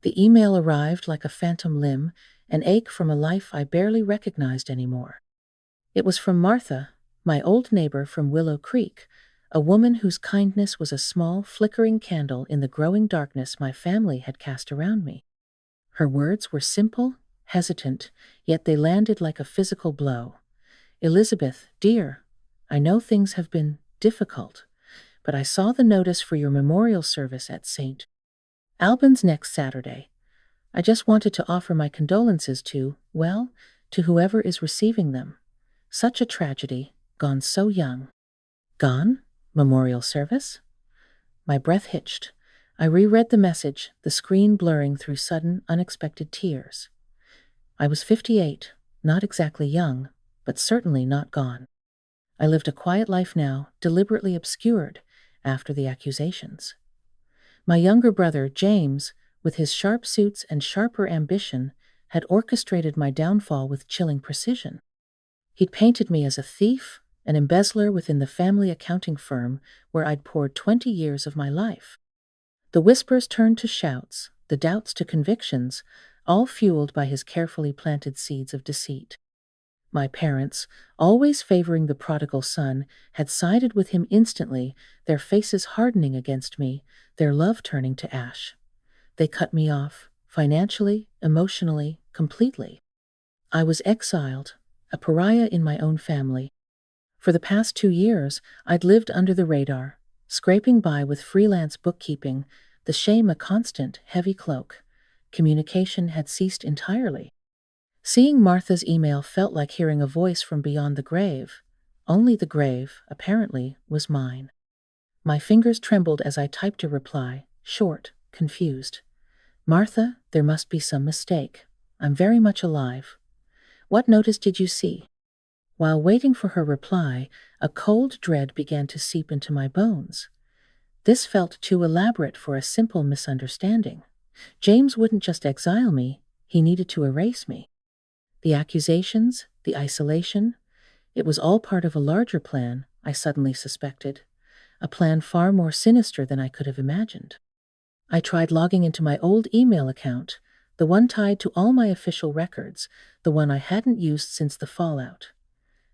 The email arrived like a phantom limb, an ache from a life I barely recognized anymore. It was from Martha, my old neighbor from Willow Creek, a woman whose kindness was a small, flickering candle in the growing darkness my family had cast around me. Her words were simple, hesitant, yet they landed like a physical blow. Elizabeth, dear, I know things have been difficult, but I saw the notice for your memorial service at St. Albin's next Saturday. I just wanted to offer my condolences to whoever is receiving them. Such a tragedy, gone so young. Gone? Memorial service? My breath hitched. I reread the message, the screen blurring through sudden, unexpected tears. I was 58, not exactly young, but certainly not gone. I lived a quiet life now, deliberately obscured after the accusations. My younger brother, James, with his sharp suits and sharper ambition, had orchestrated my downfall with chilling precision. He'd painted me as a thief, an embezzler within the family accounting firm where I'd poured 20 years of my life. The whispers turned to shouts, the doubts to convictions, all fueled by his carefully planted seeds of deceit. My parents, always favoring the prodigal son, had sided with him instantly, their faces hardening against me, their love turning to ash. They cut me off, financially, emotionally, completely. I was exiled, a pariah in my own family. For the past 2 years, I'd lived under the radar, scraping by with freelance bookkeeping, the shame a constant, heavy cloak. Communication had ceased entirely. Seeing Martha's email felt like hearing a voice from beyond the grave. Only the grave, apparently, was mine. My fingers trembled as I typed a reply, short, confused. Martha, there must be some mistake. I'm very much alive. What notice did you see? While waiting for her reply, a cold dread began to seep into my bones. This felt too elaborate for a simple misunderstanding. James wouldn't just exile me, he needed to erase me. The accusations, the isolation, it was all part of a larger plan, I suddenly suspected. A plan far more sinister than I could have imagined. I tried logging into my old email account, the one tied to all my official records, the one I hadn't used since the fallout.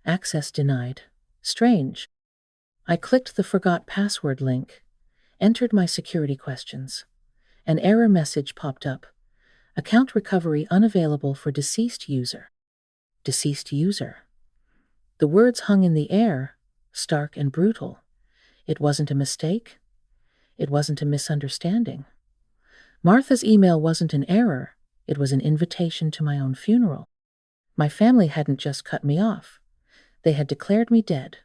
Access denied. Strange. I clicked the forgot password link, entered my security questions. An error message popped up. Account recovery unavailable for deceased user. Deceased user. The words hung in the air, stark and brutal. It wasn't a mistake. It wasn't a misunderstanding. Martha's email wasn't an error. It was an invitation to my own funeral. My family hadn't just cut me off. They had declared me dead.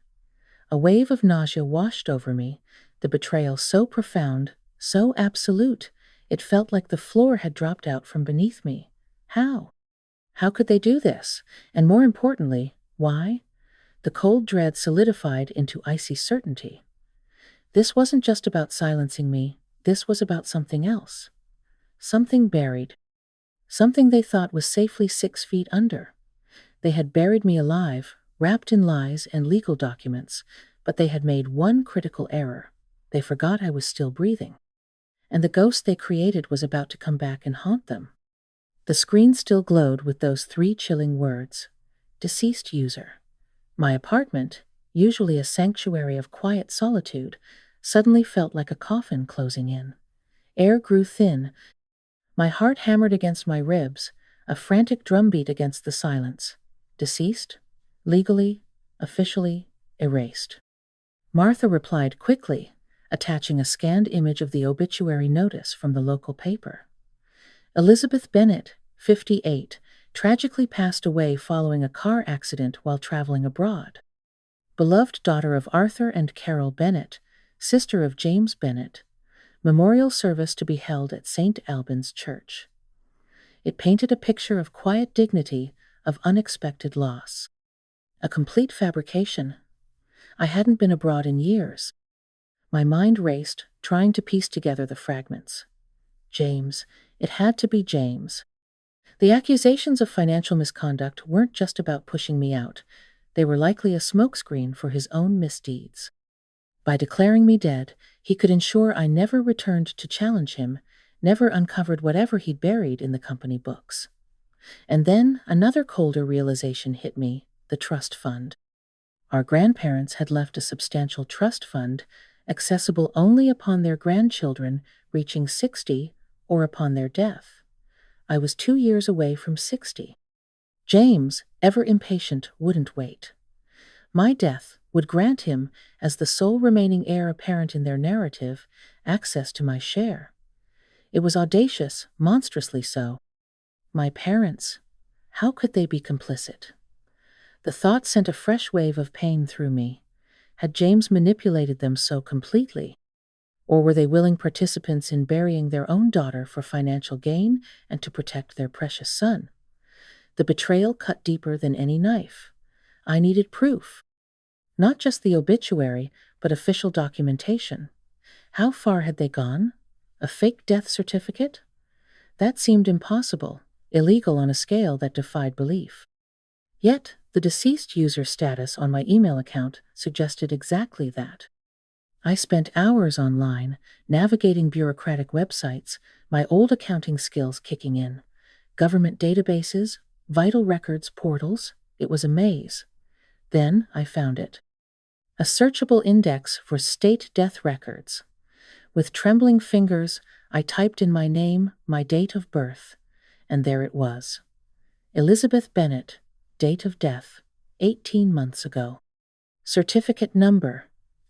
A wave of nausea washed over me, the betrayal so profound, so absolute, it felt like the floor had dropped out from beneath me. How? How could they do this? And more importantly, why? The cold dread solidified into icy certainty. This wasn't just about silencing me, this was about something else. Something buried. Something they thought was safely 6 feet under. They had buried me alive, wrapped in lies and legal documents, but they had made one critical error. They forgot I was still breathing. And the ghost they created was about to come back and haunt them. The screen still glowed with those 3 chilling words. Deceased user. My apartment, usually a sanctuary of quiet solitude, suddenly felt like a coffin closing in. Air grew thin. My heart hammered against my ribs, a frantic drumbeat against the silence. Deceased? Legally, officially, erased. Martha replied quickly, attaching a scanned image of the obituary notice from the local paper. Elizabeth Bennett, 58, tragically passed away following a car accident while traveling abroad. Beloved daughter of Arthur and Carol Bennett, sister of James Bennett. Memorial service to be held at St. Albin's Church. It painted a picture of quiet dignity, of unexpected loss. A complete fabrication. I hadn't been abroad in years. My mind raced, trying to piece together the fragments. James. It had to be James. The accusations of financial misconduct weren't just about pushing me out. They were likely a smokescreen for his own misdeeds. By declaring me dead, he could ensure I never returned to challenge him, never uncovered whatever he'd buried in the company books. And then another colder realization hit me: the trust fund. Our grandparents had left a substantial trust fund, accessible only upon their grandchildren reaching 60 or upon their death. I was 2 years away from 60. James, ever impatient, wouldn't wait. My death would grant him, as the sole remaining heir apparent in their narrative, access to my share. It was audacious, monstrously so. My parents, how could they be complicit? The thought sent a fresh wave of pain through me. Had James manipulated them so completely? Or were they willing participants in burying their own daughter for financial gain and to protect their precious son? The betrayal cut deeper than any knife. I needed proof. Not just the obituary, but official documentation. How far had they gone? A fake death certificate? That seemed impossible, illegal on a scale that defied belief. Yet, the deceased user status on my email account suggested exactly that. I spent hours online, navigating bureaucratic websites, my old accounting skills kicking in. Government databases, vital records portals, it was a maze. Then I found it. A searchable index for state death records. With trembling fingers, I typed in my name, my date of birth, and there it was. Elizabeth Bennett, date of death, 18 months ago. Certificate number,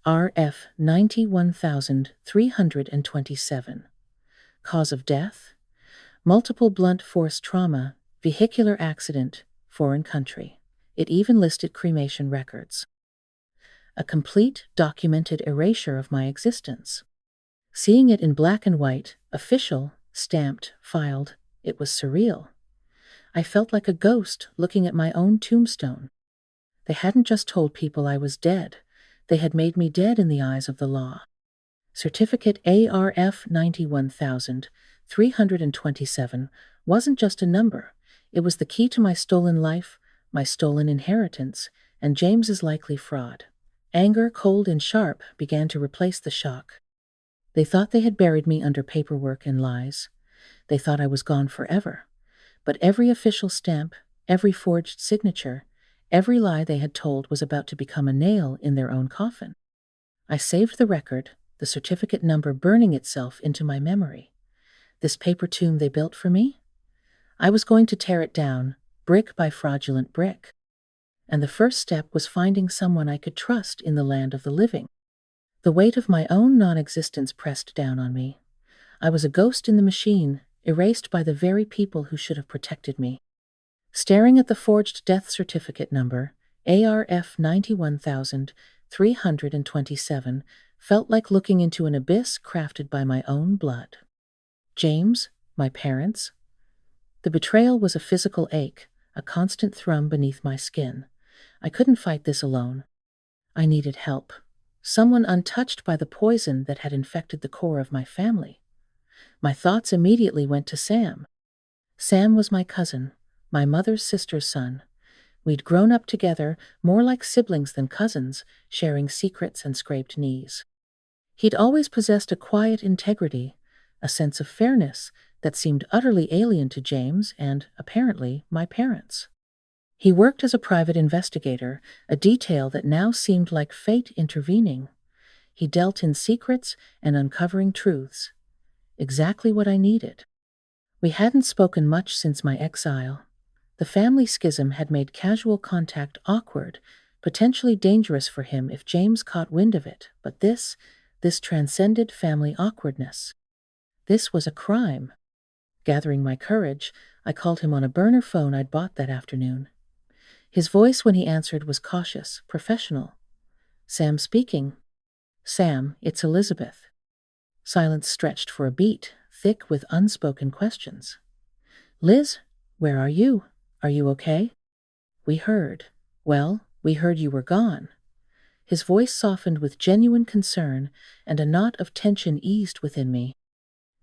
RF 91327. Cause of death, multiple blunt force trauma, vehicular accident, foreign country. It even listed cremation records. A complete, documented erasure of my existence. Seeing it in black and white, official, stamped, filed, it was surreal. I felt like a ghost looking at my own tombstone. They hadn't just told people I was dead, they had made me dead in the eyes of the law. Certificate ARF 91327 wasn't just a number, it was the key to my stolen life, my stolen inheritance, and James's likely fraud. Anger, cold and sharp, began to replace the shock. They thought they had buried me under paperwork and lies. They thought I was gone forever. But every official stamp, every forged signature, every lie they had told was about to become a nail in their own coffin. I saved the record, the certificate number burning itself into my memory. This paper tomb they built for me? I was going to tear it down, brick by fraudulent brick. And the first step was finding someone I could trust in the land of the living. The weight of my own non-existence pressed down on me. I was a ghost in the machine, erased by the very people who should have protected me. Staring at the forged death certificate number, ARF 91327, felt like looking into an abyss crafted by my own blood. James, my parents. The betrayal was a physical ache, a constant thrum beneath my skin. I couldn't fight this alone. I needed help. Someone untouched by the poison that had infected the core of my family. My thoughts immediately went to Sam. Sam was my cousin, my mother's sister's son. We'd grown up together, more like siblings than cousins, sharing secrets and scraped knees. He'd always possessed a quiet integrity, a sense of fairness that seemed utterly alien to James and, apparently, my parents. He worked as a private investigator, a detail that now seemed like fate intervening. He dealt in secrets and uncovering truths. Exactly what I needed. We hadn't spoken much since my exile. The family schism had made casual contact awkward, potentially dangerous for him if James caught wind of it, but this transcended family awkwardness. This was a crime. Gathering my courage, I called him on a burner phone I'd bought that afternoon. His voice when he answered was cautious, professional. "Sam speaking." "Sam, it's Elizabeth." Silence stretched for a beat, thick with unspoken questions. "Liz, where are you? Are you okay?" We heard you were gone." His voice softened with genuine concern, and a knot of tension eased within me.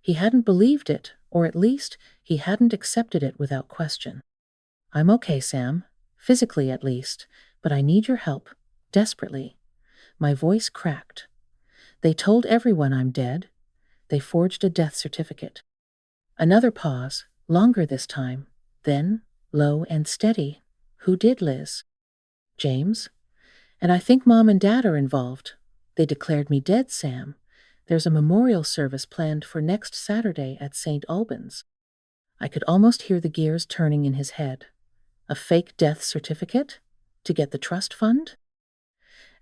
He hadn't believed it, or at least, he hadn't accepted it without question. "I'm okay, Sam. Physically, at least. But I need your help. Desperately." My voice cracked. "They told everyone I'm dead. They forged a death certificate. Another pause, longer this time. Then, low and steady. Who did, Liz? James? And I think Mom and Dad are involved. They declared me dead, Sam. There's a memorial service planned for next Saturday at St. Albans. I could almost hear the gears turning in his head. A fake death certificate? To get the trust fund?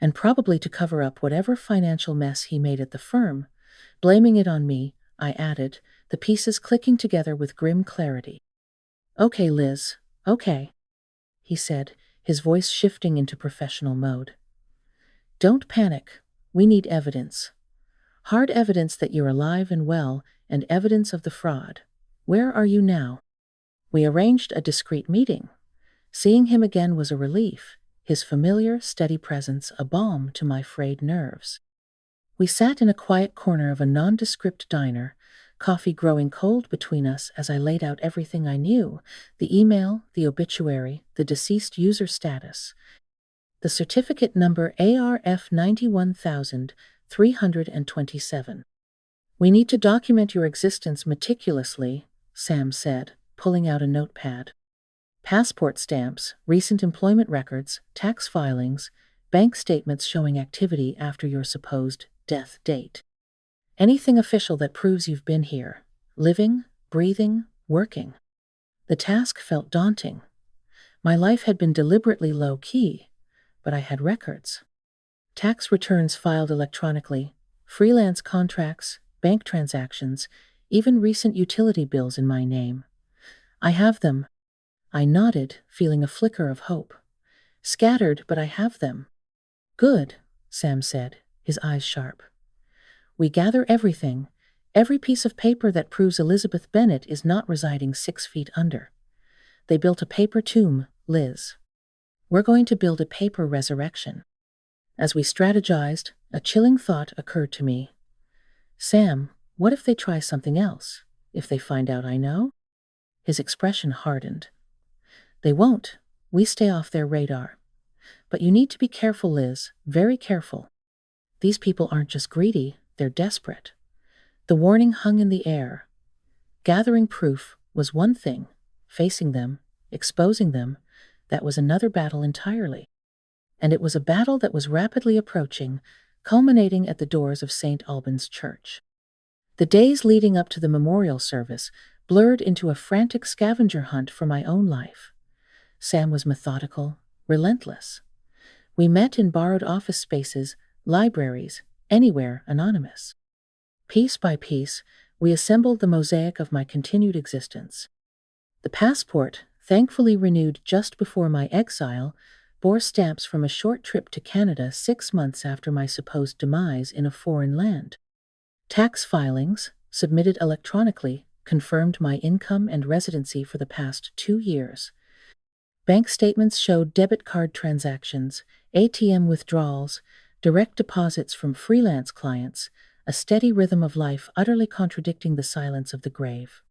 And probably to cover up whatever financial mess he made at the firm. Blaming it on me, I added, the pieces clicking together with grim clarity. Okay, Liz, okay, he said, his voice shifting into professional mode. Don't panic. We need evidence. Hard evidence that you're alive and well, and evidence of the fraud. Where are you now? We arranged a discreet meeting. Seeing him again was a relief, his familiar, steady presence a balm to my frayed nerves. We sat in a quiet corner of a nondescript diner, coffee growing cold between us as I laid out everything I knew, the email, the obituary, the deceased user status, the certificate number ARF 91327. We need to document your existence meticulously, Sam said, pulling out a notepad. Passport stamps, recent employment records, tax filings, bank statements showing activity after your supposed death date. Anything official that proves you've been here, living, breathing, working. The task felt daunting. My life had been deliberately low-key, but I had records. Tax returns filed electronically, freelance contracts, bank transactions, even recent utility bills in my name. I have them. I nodded, feeling a flicker of hope. Scattered, but I have them. Good, Sam said, his eyes sharp. We gather everything, every piece of paper that proves Elizabeth Bennett is not residing 6 feet under. They built a paper tomb, Liz. We're going to build a paper resurrection. As we strategized, a chilling thought occurred to me. Sam, what if they try something else? If they find out I know? His expression hardened. They won't. We stay off their radar. But you need to be careful, Liz, very careful. These people aren't just greedy, they're desperate. The warning hung in the air. Gathering proof was one thing. Facing them, exposing them, that was another battle entirely. And it was a battle that was rapidly approaching, culminating at the doors of St. Albans Church. The days leading up to the memorial service blurred into a frantic scavenger hunt for my own life. Sam was methodical, relentless. We met in borrowed office spaces, libraries, anywhere anonymous. Piece by piece, we assembled the mosaic of my continued existence. The passport, thankfully renewed just before my exile, bore stamps from a short trip to Canada 6 months after my supposed demise in a foreign land. Tax filings, submitted electronically, confirmed my income and residency for the past 2 years. Bank statements showed debit card transactions, ATM withdrawals, direct deposits from freelance clients, a steady rhythm of life utterly contradicting the silence of the grave.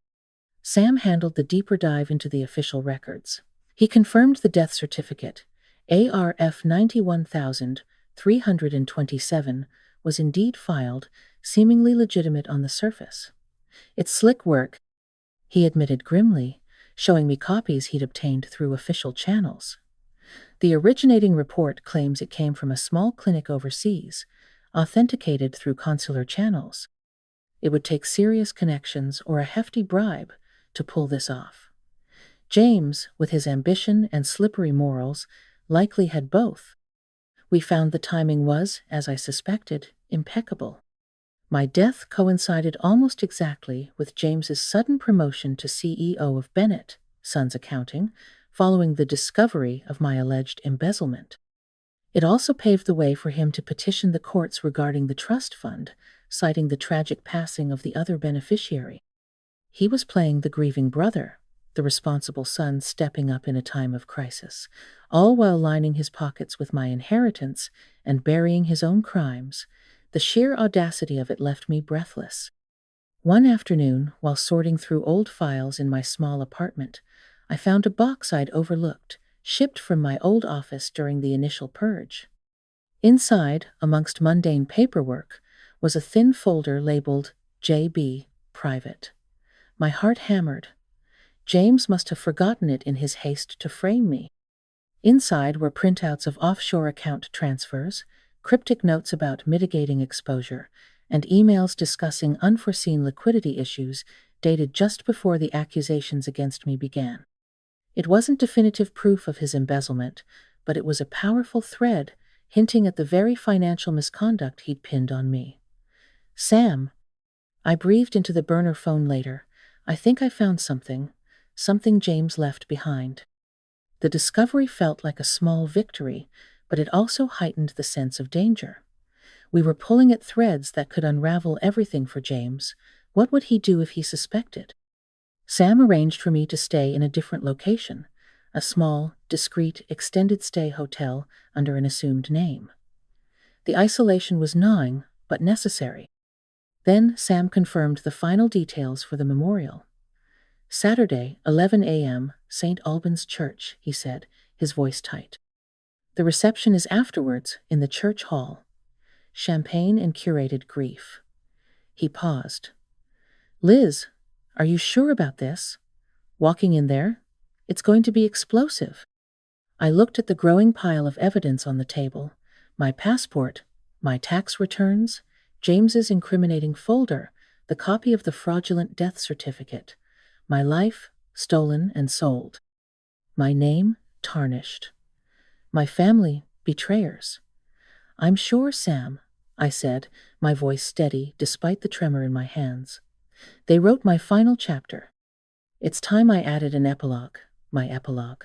Sam handled the deeper dive into the official records. He confirmed the death certificate, ARF 91327, was indeed filed, seemingly legitimate on the surface. It's slick work, he admitted grimly, showing me copies he'd obtained through official channels. The originating report claims it came from a small clinic overseas, authenticated through consular channels. It would take serious connections or a hefty bribe to pull this off. James, with his ambition and slippery morals, likely had both. We found the timing was, as I suspected, impeccable. My death coincided almost exactly with James's sudden promotion to CEO of Bennett, Sons Accounting, following the discovery of my alleged embezzlement. It also paved the way for him to petition the courts regarding the trust fund, citing the tragic passing of the other beneficiary. He was playing the grieving brother, the responsible son stepping up in a time of crisis, all while lining his pockets with my inheritance and burying his own crimes. The sheer audacity of it left me breathless. One afternoon, while sorting through old files in my small apartment, I found a box I'd overlooked, shipped from my old office during the initial purge. Inside, amongst mundane paperwork, was a thin folder labeled JB Private. My heart hammered. James must have forgotten it in his haste to frame me. Inside were printouts of offshore account transfers, cryptic notes about mitigating exposure, and emails discussing unforeseen liquidity issues dated just before the accusations against me began. It wasn't definitive proof of his embezzlement, but it was a powerful thread hinting at the very financial misconduct he'd pinned on me. Sam, I breathed into the burner phone later. I think I found something James left behind. The discovery felt like a small victory, but it also heightened the sense of danger. We were pulling at threads that could unravel everything for James. What would he do if he suspected? Sam arranged for me to stay in a different location, a small, discreet, extended-stay hotel under an assumed name. The isolation was gnawing, but necessary. Then Sam confirmed the final details for the memorial. Saturday, 11 a.m., St. Albin's Church, he said, his voice tight. The reception is afterwards, in the church hall. Champagne and curated grief. He paused. Liz, are you sure about this? Walking in there? It's going to be explosive. I looked at the growing pile of evidence on the table. My passport, my tax returns, James's incriminating folder, the copy of the fraudulent death certificate. My life, stolen and sold. My name, tarnished. My family, betrayers. I'm sure, Sam, I said, my voice steady despite the tremor in my hands. They wrote my final chapter. It's time I added an epilogue, my epilogue.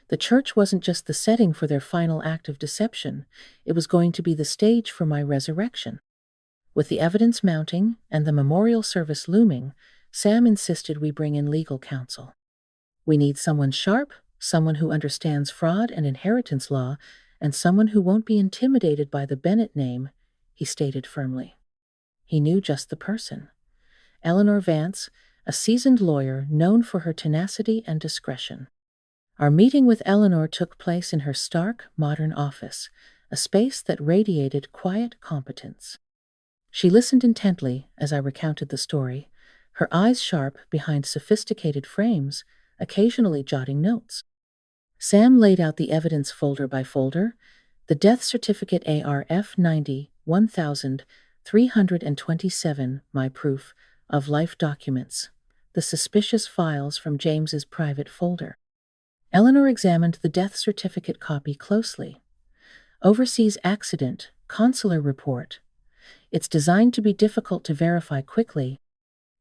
The church wasn't just the setting for their final act of deception, it was going to be the stage for my resurrection. With the evidence mounting and the memorial service looming, Sam insisted we bring in legal counsel. We need someone sharp, someone who understands fraud and inheritance law, and someone who won't be intimidated by the Bennett name, he stated firmly. He knew just the person. Eleanor Vance, a seasoned lawyer known for her tenacity and discretion. Our meeting with Eleanor took place in her stark, modern office, a space that radiated quiet competence. She listened intently as I recounted the story, her eyes sharp behind sophisticated frames, occasionally jotting notes. Sam laid out the evidence folder by folder, the death certificate ARF 90, 1327, my proof of life documents, the suspicious files from James's private folder. Eleanor examined the death certificate copy closely. Overseas accident, consular report. It's designed to be difficult to verify quickly,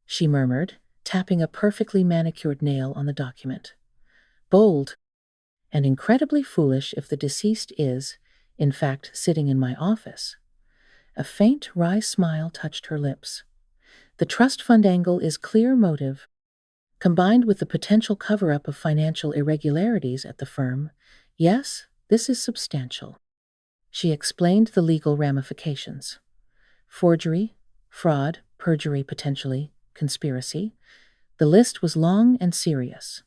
she murmured, tapping a perfectly manicured nail on the document. Bold, and incredibly foolish if the deceased is, in fact, sitting in my office. A faint, wry smile touched her lips. The trust fund angle is clear motive. Combined with the potential cover-up of financial irregularities at the firm, yes, this is substantial. She explained the legal ramifications. Forgery, fraud, perjury potentially, conspiracy. The list was long and serious.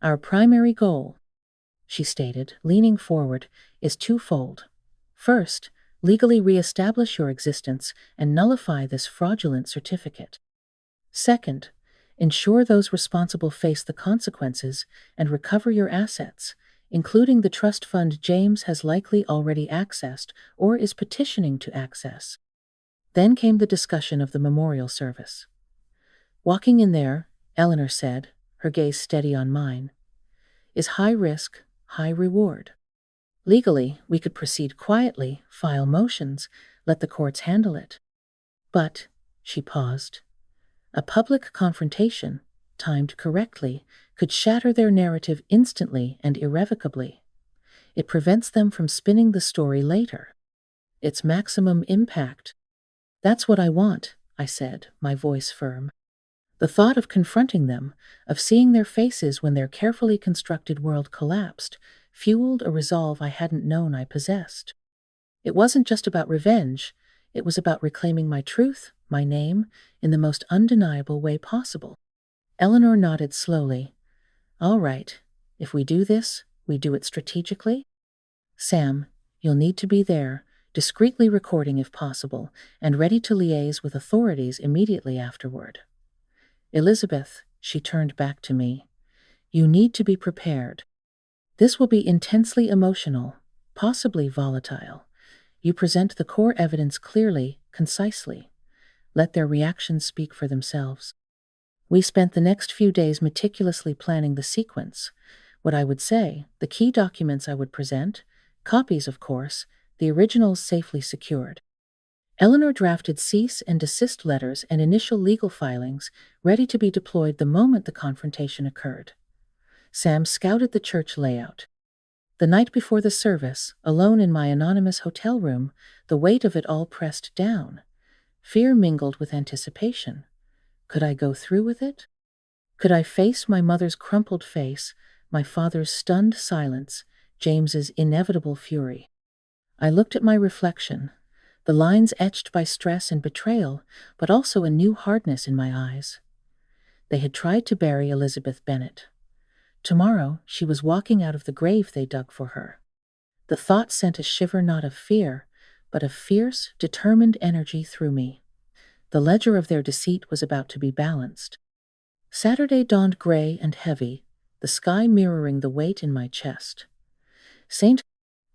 Our primary goal, she stated, leaning forward, is twofold. First, legally re-establish your existence and nullify this fraudulent certificate. Second, ensure those responsible face the consequences and recover your assets, including the trust fund James has likely already accessed or is petitioning to access. Then came the discussion of the memorial service. Walking in there, Eleanor said, her gaze steady on mine, is high risk, high reward. Legally, we could proceed quietly, file motions, let the courts handle it. But, she paused, a public confrontation, timed correctly, could shatter their narrative instantly and irrevocably. It prevents them from spinning the story later. It's maximum impact. That's what I want, I said, my voice firm. The thought of confronting them, of seeing their faces when their carefully constructed world collapsed, fueled a resolve I hadn't known I possessed. It wasn't just about revenge, it was about reclaiming my truth, my name, in the most undeniable way possible. Eleanor nodded slowly. All right, if we do this, we do it strategically. Sam, you'll need to be there, discreetly recording if possible, and ready to liaise with authorities immediately afterward. Elizabeth, she turned back to me. You need to be prepared. This will be intensely emotional, possibly volatile. You present the core evidence clearly, concisely. Let their reactions speak for themselves. We spent the next few days meticulously planning the sequence. What I would say, the key documents I would present, copies, of course, the originals safely secured. Eleanor drafted cease and desist letters and initial legal filings, ready to be deployed the moment the confrontation occurred. Sam scouted the church layout. The night before the service, alone in my anonymous hotel room, the weight of it all pressed down. Fear mingled with anticipation. Could I go through with it? Could I face my mother's crumpled face, my father's stunned silence, James's inevitable fury? I looked at my reflection, the lines etched by stress and betrayal, but also a new hardness in my eyes. They had tried to bury Elizabeth Bennett. Tomorrow, she was walking out of the grave they dug for her. The thought sent a shiver not of fear, but of fierce, determined energy through me. The ledger of their deceit was about to be balanced. Saturday dawned gray and heavy, the sky mirroring the weight in my chest. St.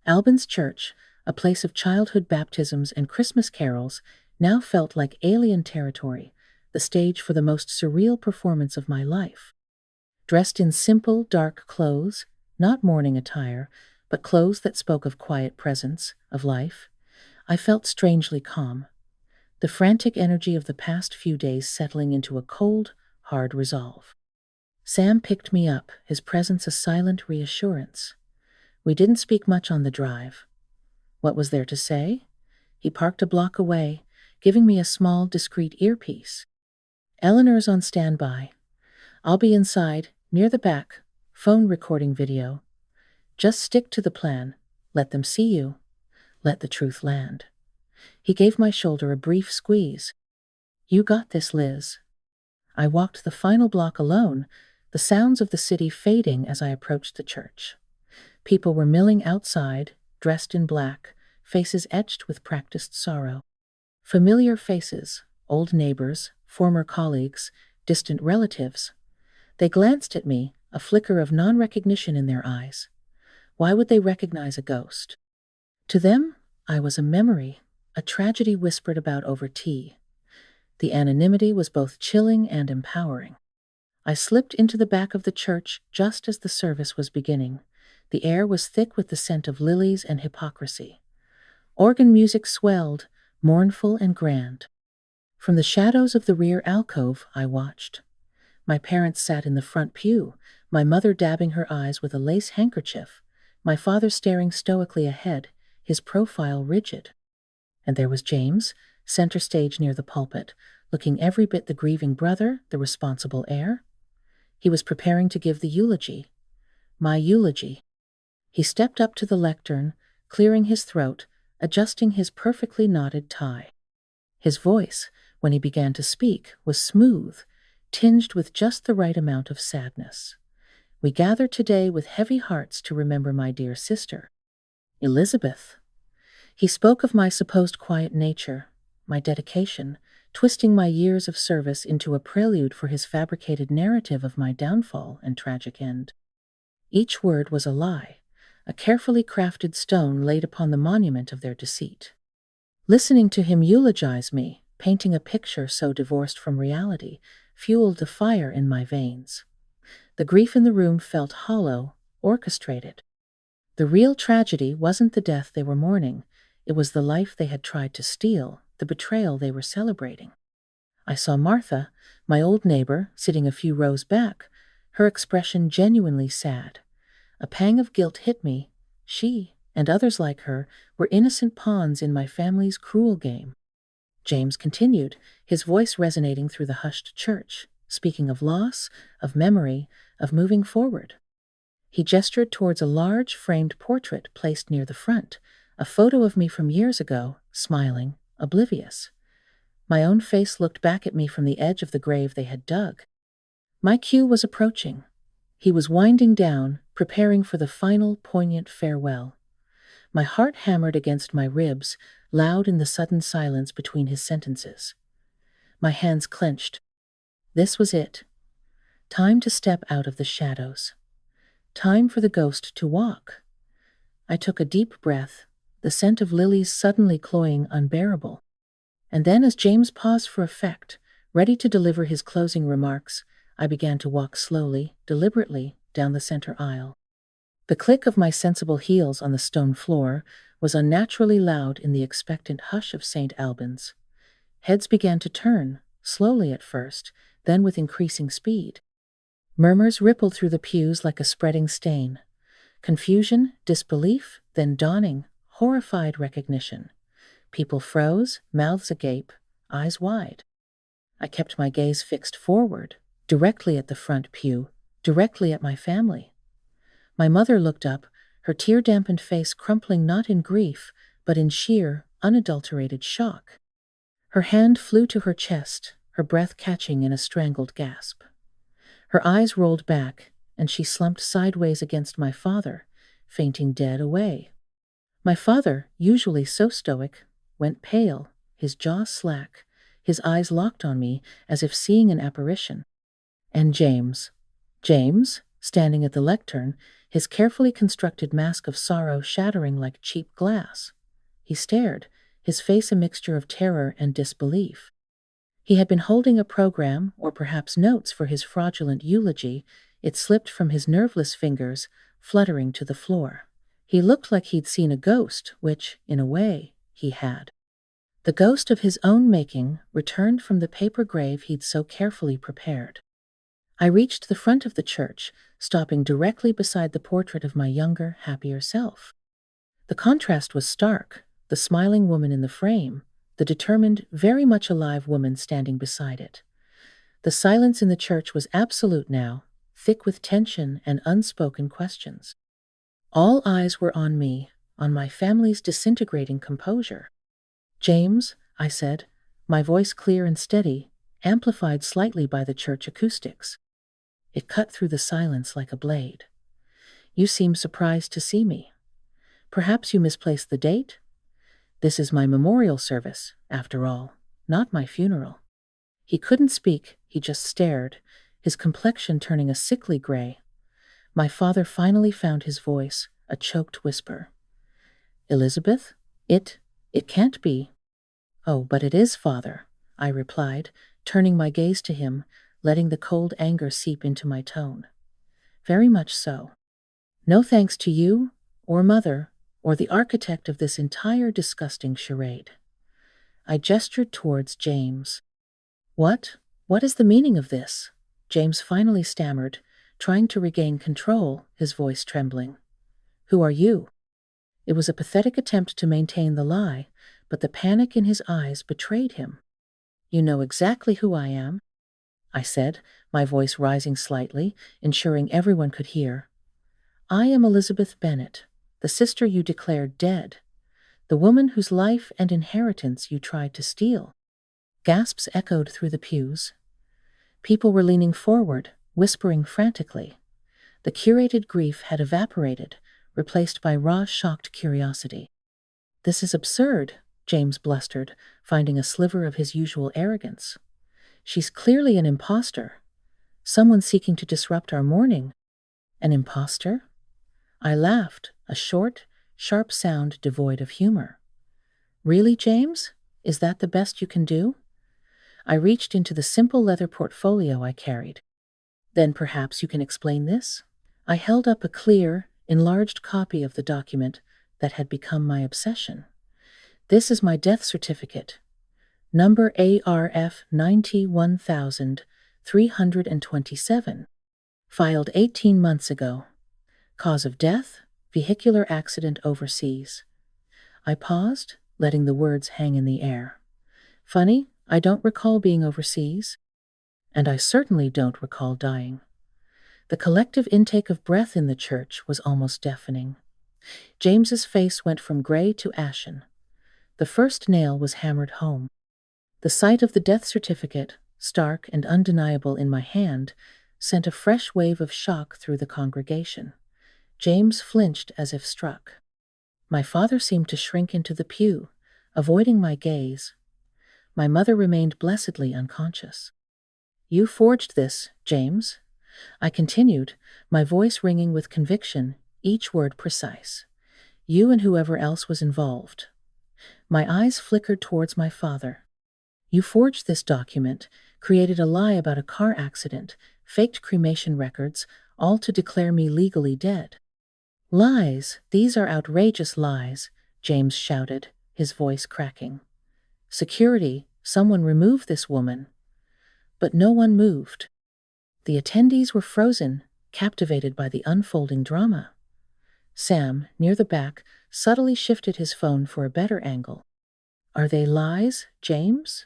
Albin's Church, a place of childhood baptisms and Christmas carols, now felt like alien territory, the stage for the most surreal performance of my life. Dressed in simple, dark clothes, not mourning attire, but clothes that spoke of quiet presence, of life, I felt strangely calm. The frantic energy of the past few days settling into a cold, hard resolve. Sam picked me up, his presence a silent reassurance. We didn't speak much on the drive. What was there to say? He parked a block away, giving me a small, discreet earpiece. Eleanor's on standby. I'll be inside, near the back, phone recording video. Just stick to the plan. Let them see you. Let the truth land. He gave my shoulder a brief squeeze. You got this, Liz. I walked the final block alone, the sounds of the city fading as I approached the church. People were milling outside, dressed in black, faces etched with practiced sorrow. Familiar faces, old neighbors, former colleagues, distant relatives. They glanced at me, a flicker of non-recognition in their eyes. Why would they recognize a ghost? To them, I was a memory, a tragedy whispered about over tea. The anonymity was both chilling and empowering. I slipped into the back of the church just as the service was beginning. The air was thick with the scent of lilies and hypocrisy. Organ music swelled, mournful and grand. From the shadows of the rear alcove, I watched. My parents sat in the front pew, my mother dabbing her eyes with a lace handkerchief, my father staring stoically ahead, his profile rigid. And there was James, center stage near the pulpit, looking every bit the grieving brother, the responsible heir. He was preparing to give the eulogy. My eulogy. He stepped up to the lectern, clearing his throat, adjusting his perfectly knotted tie. His voice, when he began to speak, was smooth, tinged with just the right amount of sadness. We gather today with heavy hearts to remember my dear sister, Elizabeth. He spoke of my supposed quiet nature, my dedication, twisting my years of service into a prelude for his fabricated narrative of my downfall and tragic end. Each word was a lie, a carefully crafted stone laid upon the monument of their deceit. Listening to him eulogize me, painting a picture so divorced from reality, fueled the fire in my veins. The grief in the room felt hollow, orchestrated. The real tragedy wasn't the death they were mourning, it was the life they had tried to steal, the betrayal they were celebrating. I saw Martha, my old neighbor, sitting a few rows back, her expression genuinely sad. A pang of guilt hit me. She, and others like her, were innocent pawns in my family's cruel game. James continued, his voice resonating through the hushed church, speaking of loss, of memory, of moving forward. He gestured towards a large, framed portrait placed near the front, a photo of me from years ago, smiling, oblivious. My own face looked back at me from the edge of the grave they had dug. My cue was approaching. He was winding down, preparing for the final, poignant farewell. My heart hammered against my ribs, loud in the sudden silence between his sentences. My hands clenched. This was it. Time to step out of the shadows. Time for the ghost to walk. I took a deep breath, the scent of lilies suddenly cloying unbearable. And then, as James paused for effect, ready to deliver his closing remarks, I began to walk slowly, deliberately, down the center aisle. The click of my sensible heels on the stone floor was unnaturally loud in the expectant hush of St. Albin's. Heads began to turn, slowly at first, then with increasing speed. Murmurs rippled through the pews like a spreading stain. Confusion, disbelief, then dawning, horrified recognition. People froze, mouths agape, eyes wide. I kept my gaze fixed forward, directly at the front pew, directly at my family. My mother looked up, her tear-dampened face crumpling not in grief, but in sheer, unadulterated shock. Her hand flew to her chest, her breath catching in a strangled gasp. Her eyes rolled back, and she slumped sideways against my father, fainting dead away. My father, usually so stoic, went pale, his jaw slack, his eyes locked on me as if seeing an apparition. And James, standing at the lectern, his carefully constructed mask of sorrow shattering like cheap glass. He stared, his face a mixture of terror and disbelief. He had been holding a program, or perhaps notes for his fraudulent eulogy. It slipped from his nerveless fingers, fluttering to the floor. He looked like he'd seen a ghost, which, in a way, he had. The ghost of his own making, returned from the paper grave he'd so carefully prepared. I reached the front of the church, stopping directly beside the portrait of my younger, happier self. The contrast was stark, the smiling woman in the frame, the determined, very much alive woman standing beside it. The silence in the church was absolute now, thick with tension and unspoken questions. All eyes were on me, on my family's disintegrating composure. "James," I said, my voice clear and steady, amplified slightly by the church acoustics. It cut through the silence like a blade. "You seem surprised to see me. Perhaps you misplaced the date? This is my memorial service, after all, not my funeral." He couldn't speak, he just stared, his complexion turning a sickly gray. My father finally found his voice, a choked whisper. "Elizabeth, it can't be." "Oh, but it is, father," I replied, turning my gaze to him, letting the cold anger seep into my tone. "Very much so. No thanks to you, or mother, or the architect of this entire disgusting charade." I gestured towards James. What is the meaning of this?" James finally stammered, trying to regain control, his voice trembling. "Who are you?" It was a pathetic attempt to maintain the lie, but the panic in his eyes betrayed him. "You know exactly who I am," I said, my voice rising slightly, ensuring everyone could hear. "I am Elizabeth Bennett, the sister you declared dead, the woman whose life and inheritance you tried to steal." Gasps echoed through the pews. People were leaning forward, whispering frantically. The curated grief had evaporated, replaced by raw, shocked curiosity. "This is absurd," James blustered, finding a sliver of his usual arrogance. "She's clearly an imposter. Someone seeking to disrupt our mourning." "An imposter?" I laughed, a short, sharp sound devoid of humor. "Really, James? Is that the best you can do?" I reached into the simple leather portfolio I carried. "Then perhaps you can explain this?" I held up a clear, enlarged copy of the document that had become my obsession. "This is my death certificate. Number ARF 91327. Filed 18 months ago. Cause of death, vehicular accident overseas." I paused, letting the words hang in the air. Funny, I don't recall being overseas. And I certainly don't recall dying. The collective intake of breath in the church was almost deafening. James's face went from gray to ashen. The first nail was hammered home. The sight of the death certificate, stark and undeniable in my hand, sent a fresh wave of shock through the congregation. James flinched as if struck. My father seemed to shrink into the pew, avoiding my gaze. My mother remained blessedly unconscious. You forged this, James, I continued, my voice ringing with conviction, each word precise. You and whoever else was involved. My eyes flickered towards my father. You forged this document, created a lie about a car accident, faked cremation records, all to declare me legally dead. Lies, these are outrageous lies, James shouted, his voice cracking. Security, someone remove this woman. But no one moved. The attendees were frozen, captivated by the unfolding drama. Sam, near the back, subtly shifted his phone for a better angle. Are they lies, James?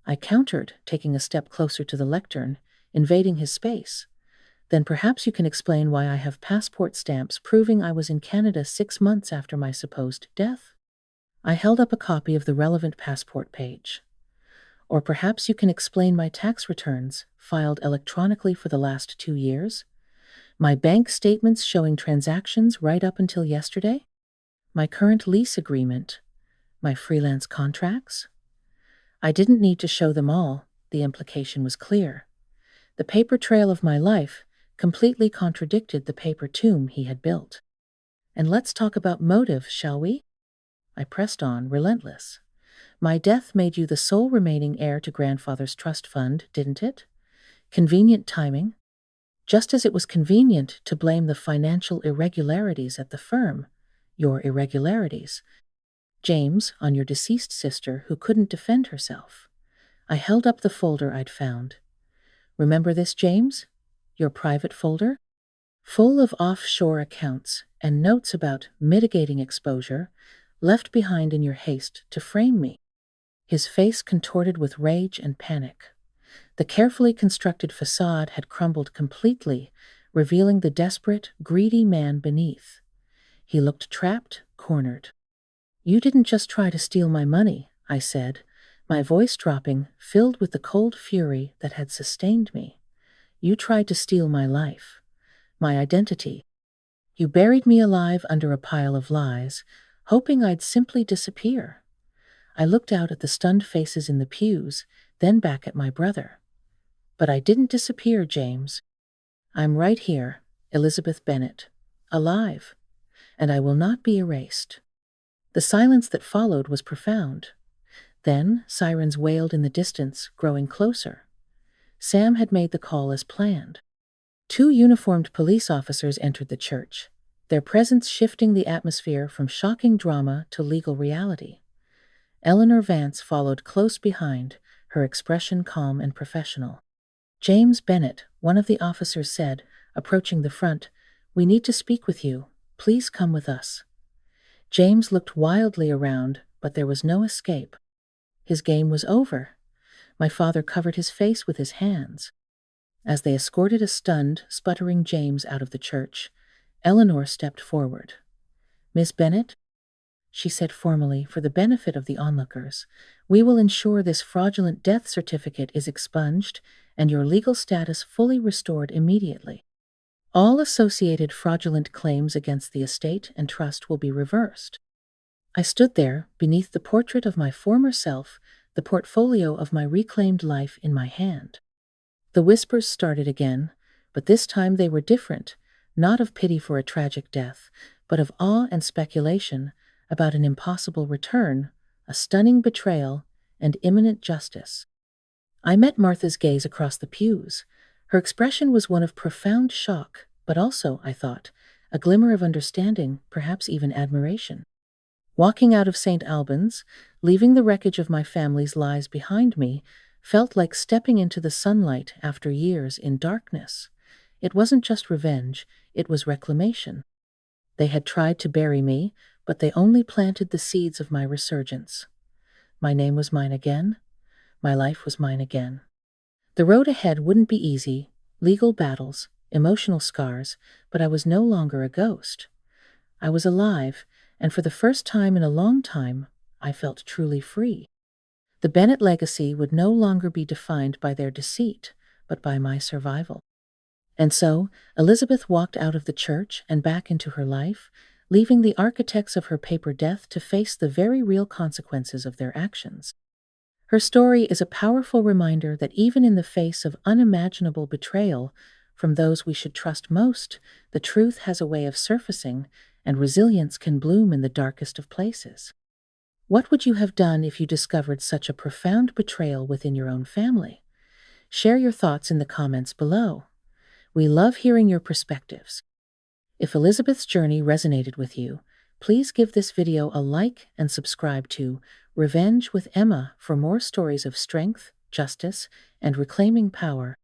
I countered, taking a step closer to the lectern, invading his space. Then perhaps you can explain why I have passport stamps proving I was in Canada 6 months after my supposed death. I held up a copy of the relevant passport page. Or perhaps you can explain my tax returns, filed electronically for the last 2 years? My bank statements showing transactions right up until yesterday? My current lease agreement? My freelance contracts? I didn't need to show them all, the implication was clear. The paper trail of my life completely contradicted the paper tomb he had built. And let's talk about motive, shall we? I pressed on, relentless. My death made you the sole remaining heir to grandfather's trust fund, didn't it? Convenient timing. Just as it was convenient to blame the financial irregularities at the firm, your irregularities, James, on your deceased sister who couldn't defend herself. I held up the folder I'd found. Remember this, James? Your private folder? Full of offshore accounts and notes about mitigating exposure left behind in your haste to frame me. His face contorted with rage and panic. The carefully constructed facade had crumbled completely, revealing the desperate, greedy man beneath. He looked trapped, cornered. You didn't just try to steal my money, I said, my voice dropping, filled with the cold fury that had sustained me. You tried to steal my life, my identity. You buried me alive under a pile of lies, hoping I'd simply disappear. I looked out at the stunned faces in the pews, then back at my brother. But I didn't disappear, James. I'm right here, Elizabeth Bennett, alive, and I will not be erased. The silence that followed was profound. Then sirens wailed in the distance, growing closer. Sam had made the call as planned. 2 uniformed police officers entered the church, their presence shifting the atmosphere from shocking drama to legal reality. Eleanor Vance followed close behind, her expression calm and professional. James Bennett, one of the officers said, approaching the front, "We need to speak with you. Please come with us." James looked wildly around, but there was no escape. His game was over. My father covered his face with his hands. As they escorted a stunned, sputtering James out of the church, Eleanor stepped forward. "Miss Bennett," she said formally for the benefit of the onlookers, "we will ensure this fraudulent death certificate is expunged and your legal status fully restored immediately. All associated fraudulent claims against the estate and trust will be reversed." I stood there, beneath the portrait of my former self, the portfolio of my reclaimed life in my hand. The whispers started again, but this time they were different, not of pity for a tragic death, but of awe and speculation about an impossible return, a stunning betrayal, and imminent justice. I met Martha's gaze across the pews. Her expression was one of profound shock, but also, I thought, a glimmer of understanding, perhaps even admiration. Walking out of St. Albin's, leaving the wreckage of my family's lies behind me, felt like stepping into the sunlight after years in darkness. It wasn't just revenge, it was reclamation. They had tried to bury me, but they only planted the seeds of my resurgence. My name was mine again. My life was mine again. The road ahead wouldn't be easy, legal battles, emotional scars, but I was no longer a ghost. I was alive, and for the first time in a long time, I felt truly free. The Bennett legacy would no longer be defined by their deceit, but by my survival. And so, Elizabeth walked out of the church and back into her life, leaving the architects of her paper death to face the very real consequences of their actions. Her story is a powerful reminder that even in the face of unimaginable betrayal from those we should trust most, the truth has a way of surfacing, and resilience can bloom in the darkest of places. What would you have done if you discovered such a profound betrayal within your own family? Share your thoughts in the comments below. We love hearing your perspectives. If Elizabeth's journey resonated with you, please give this video a like and subscribe to Revenge with Emma for more stories of strength, justice, and reclaiming power.